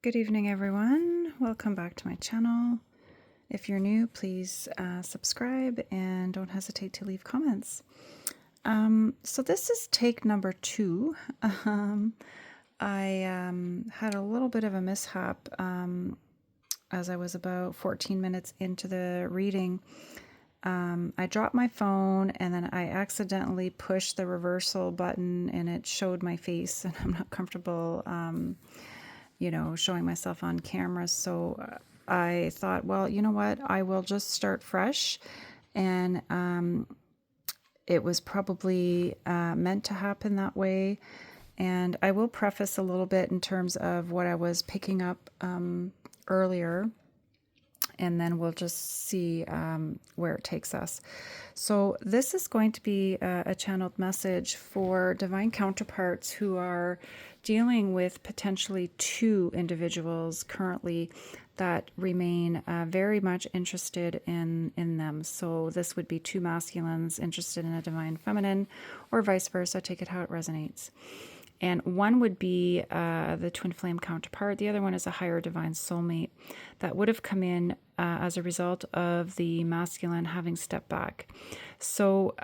Good evening, everyone. Welcome back to my channel. If you're new, please subscribe and don't hesitate to leave comments. So this is take number 2. I had a little bit of a mishap as I was about 14 minutes into the reading. I dropped my phone and then I accidentally pushed the reversal button and it showed my face, and I'm not comfortable showing myself on camera. So I thought, well, you know what? I will just start fresh. And it was probably meant to happen that way. And I will preface a little bit in terms of what I was picking up earlier, and then we'll just see where it takes us. So this is going to be a channeled message for divine counterparts who are dealing with potentially 2 individuals currently that remain very much interested in them. So this would be 2 masculines interested in a divine feminine, or vice versa. Take it how it resonates. And one would be the twin flame counterpart. The other one is a higher divine soulmate that would have come in as a result of the masculine having stepped back. So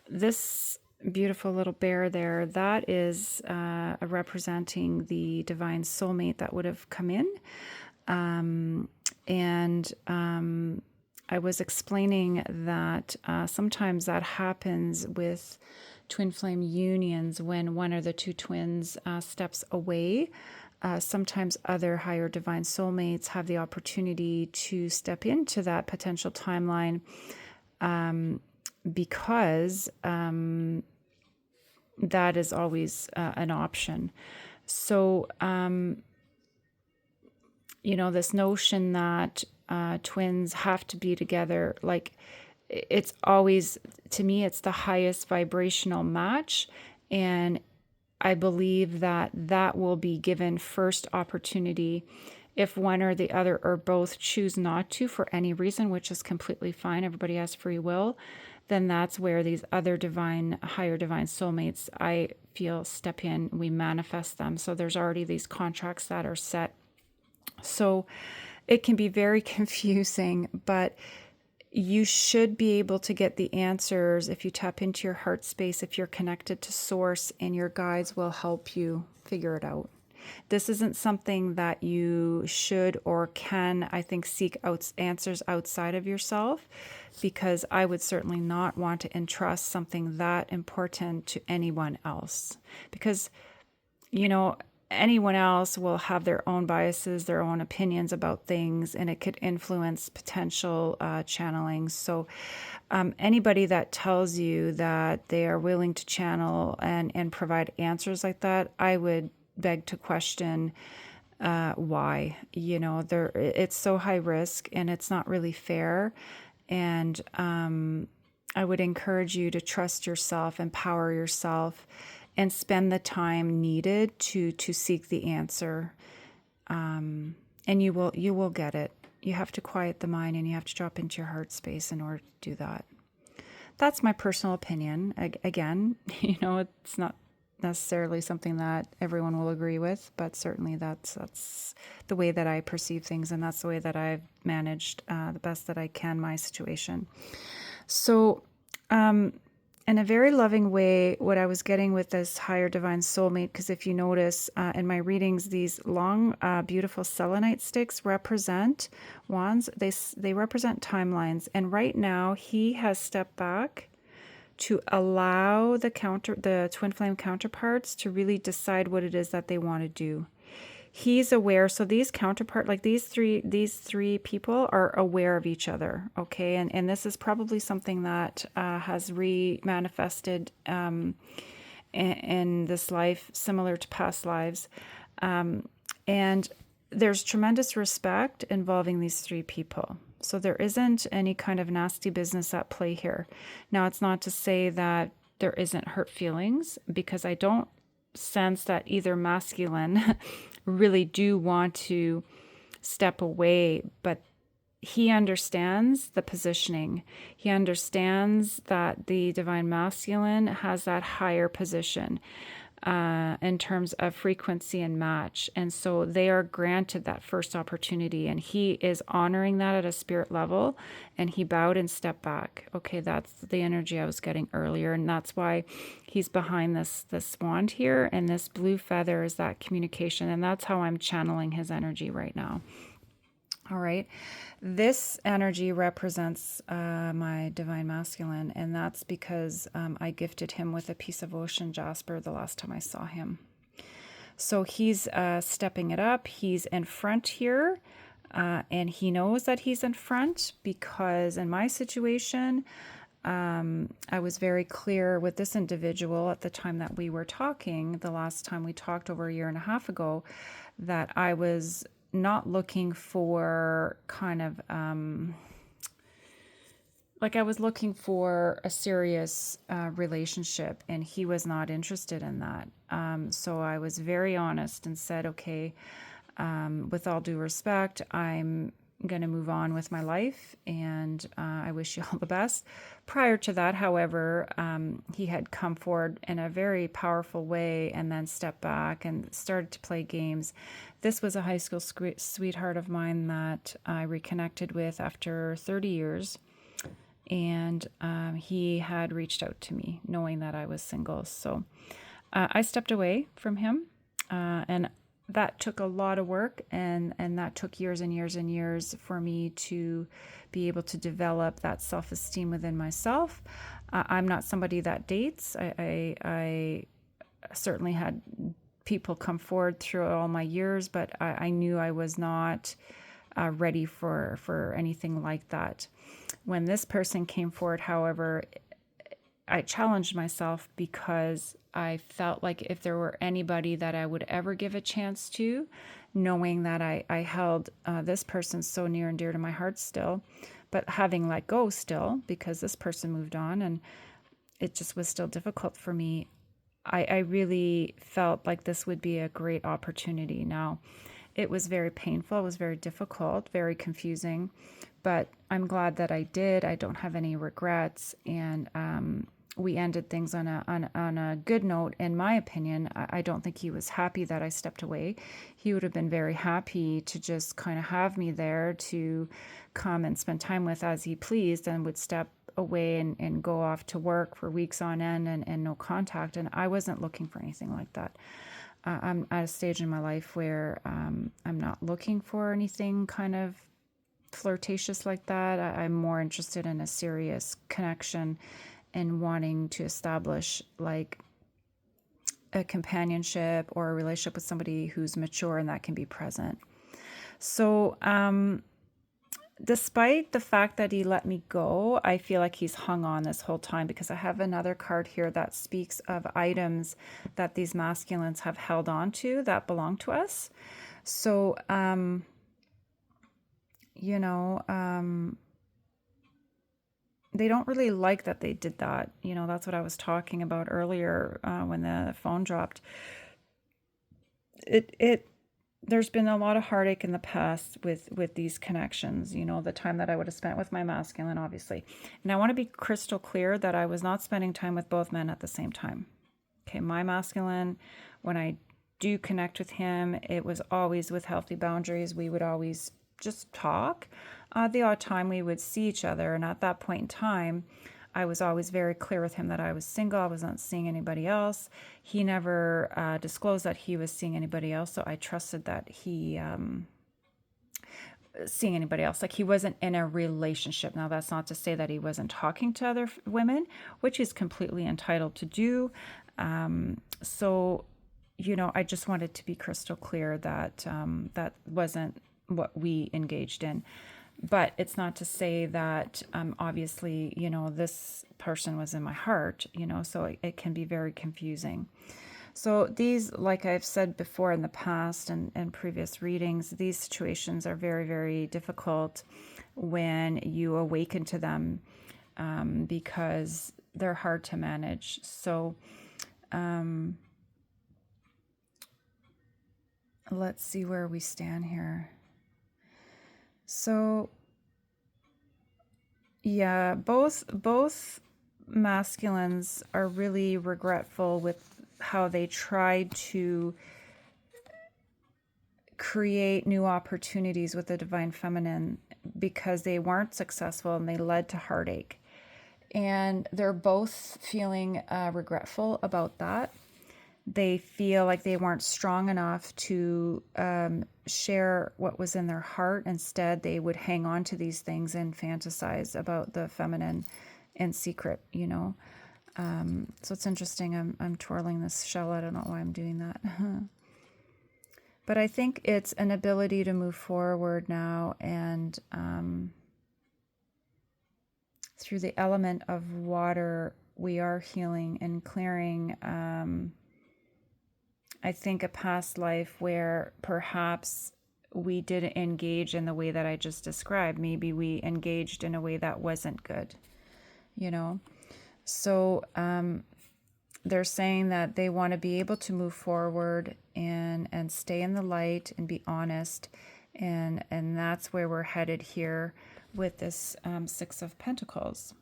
this beautiful little bear there, that is representing the divine soulmate that would have come in. I was explaining that sometimes that happens with twin flame unions when one or the 2 twins steps away. Sometimes other higher divine soulmates have the opportunity to step into that potential timeline because that is always an option. So, this notion that twins have to be together, like, it's always, to me, it's the highest vibrational match. And I believe that will be given first opportunity if one or the other or both choose not to for any reason, which is completely fine. Everybody has free will. Then that's where these other higher divine soulmates, I feel, step in. We manifest them. So there's already these contracts that are set. So it can be very confusing, but you should be able to get the answers if you tap into your heart space, if you're connected to source, and your guides will help you figure it out. This isn't something that you should or can, I think, seek out answers outside of yourself, because I would certainly not want to entrust something that important to anyone else. Because, anyone else will have their own biases, their own opinions about things, and it could influence potential channeling. So anybody that tells you that they are willing to channel and provide answers like that, I would beg to question why. It's so high risk and it's not really fair. And I would encourage you to trust yourself, empower yourself, and spend the time needed to seek the answer. And you will get it. You have to quiet the mind and you have to drop into your heart space in order to do that. That's my personal opinion. Again, it's not necessarily something that everyone will agree with, but certainly that's the way that I perceive things, and that's the way that I've managed the best that I can my situation. So in a very loving way, what I was getting with this higher divine soulmate, because if you notice in my readings, these long, beautiful selenite sticks represent wands. They represent timelines. And right now, he has stepped back to allow the twin flame counterparts to really decide what it is that they want to do. He's aware. So these these three people are aware of each other. Okay. And this is probably something that has manifested in this life, similar to past lives. And there's tremendous respect involving these 3 people. So there isn't any kind of nasty business at play here. Now, it's not to say that there isn't hurt feelings, because I don't sense that either masculine really do want to step away, but he understands the positioning. He understands that the divine masculine has that higher position. in terms of frequency and match. And so they are granted that first opportunity, and he is honoring that at a spirit level, and he bowed and stepped back. Okay, that's the energy I was getting earlier, and that's why he's behind this wand here, and this blue feather is that communication, and that's how I'm channeling his energy right now. All right. This energy represents my divine masculine, and that's because I gifted him with a piece of ocean jasper the last time I saw him. So he's stepping it up. He's in front here, and he knows that he's in front because in my situation, I was very clear with this individual at the time that we were talking, the last time we talked over a year and a half ago, that I was not looking for kind of like I was looking for a serious relationship, and he was not interested in that. So I was very honest and said, okay, with all due respect, I'm going to move on with my life, and I wish you all the best. Prior to that, however, he had come forward in a very powerful way and then stepped back and started to play games. This was a high school sweetheart of mine that I reconnected with after 30 years, and he had reached out to me knowing that I was single. So I stepped away from him, and that took a lot of work, and that took years and years and years for me to be able to develop that self-esteem within myself. I'm not somebody that dates. I certainly had people come forward through all my years, but I knew I was not ready for anything like that. When this person came forward, however, I challenged myself because I felt like if there were anybody that I would ever give a chance to, knowing that I held this person so near and dear to my heart still, but having let go still because this person moved on and it just was still difficult for me, I really felt like this would be a great opportunity. Now, it was very painful, it was very difficult, very confusing, but I'm glad that I did. I don't have any regrets, and we ended things on a good note. In my opinion, I don't think he was happy that I stepped away. He would have been very happy to just kind of have me there to come and spend time with as he pleased, and would step away and go off to work for weeks on end and no contact. And I wasn't looking for anything like that. I'm at a stage in my life where I'm not looking for anything kind of flirtatious like that. I'm more interested in a serious connection and wanting to establish like a companionship or a relationship with somebody who's mature and that can be present. So, despite the fact that he let me go, I feel like he's hung on this whole time because I have another card here that speaks of items that these masculines have held on to that belong to us. So, they don't really like that they did that. That's what I was talking about earlier when the phone dropped. There's been a lot of heartache in the past with these connections, the time that I would have spent with my masculine, obviously. And I want to be crystal clear that I was not spending time with both men at the same time. Okay, my masculine, when I do connect with him, it was always with healthy boundaries. We would always just talk. The odd time we would see each other, and at that point in time, I was always very clear with him that I was single. I was not seeing anybody else. He never disclosed that he was seeing anybody else, so I trusted that he seeing anybody else. Like, he wasn't in a relationship. Now, that's not to say that he wasn't talking to other women, which he's completely entitled to do. So, I just wanted to be crystal clear that that wasn't what we engaged in. But it's not to say that obviously, this person was in my heart, so it can be very confusing. So these, like I've said before in the past and previous readings, these situations are very, very difficult when you awaken to them because they're hard to manage. So let's see where we stand here. So, yeah, both masculines are really regretful with how they tried to create new opportunities with the divine feminine because they weren't successful and they led to heartache. And they're both feeling regretful about that. They feel like they weren't strong enough to share what was in their heart. Instead, they would hang on to these things and fantasize about the feminine in secret, you know. So it's interesting. I'm twirling this shell. I don't know why I'm doing that. But I think it's an ability to move forward now, and through the element of water, we are healing and clearing. I think a past life where perhaps we didn't engage in the way that I just described. Maybe we engaged in a way that wasn't good, you know. So they're saying that they want to be able to move forward and stay in the light and be honest, and that's where we're headed here with this Six of Pentacles.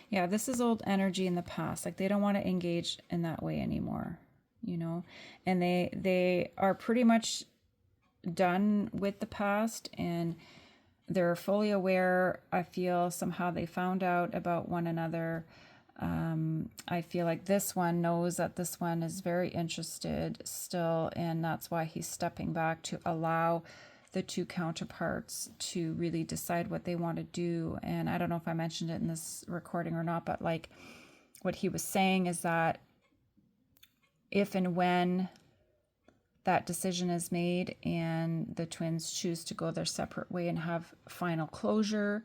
Yeah, this is old energy in the past. Like, they don't want to engage in that way anymore, you know, and they are pretty much done with the past, and they're fully aware. I feel somehow they found out about one another. I feel like this one knows that this one is very interested still, and that's why he's stepping back to allow the two counterparts to really decide what they want to do. And I don't know if I mentioned it in this recording or not, but like what he was saying is that if and when that decision is made and the twins choose to go their separate way and have final closure,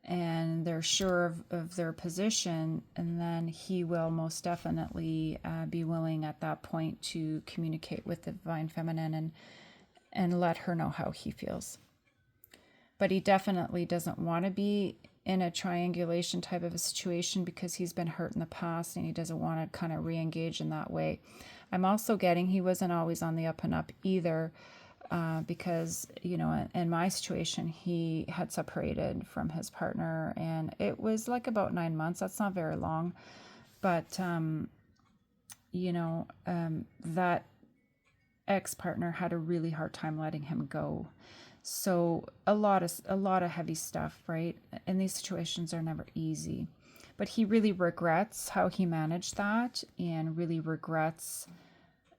and they're sure of their position, and then he will most definitely be willing at that point to communicate with the divine feminine and let her know how he feels. But he definitely doesn't want to be in a triangulation type of a situation because he's been hurt in the past, and he doesn't want to kind of re-engage in that way. I'm also getting he wasn't always on the up and up either, because, you know, in my situation, he had separated from his partner, and it was like about 9 months. That's not very long, but you know, that ex-partner had a really hard time letting him go. So a lot of heavy stuff, right? And these situations are never easy. But he really regrets how he managed that, and really regrets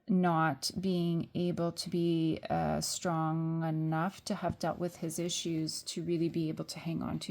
not being able to be strong enough to have dealt with his issues to really be able to hang on to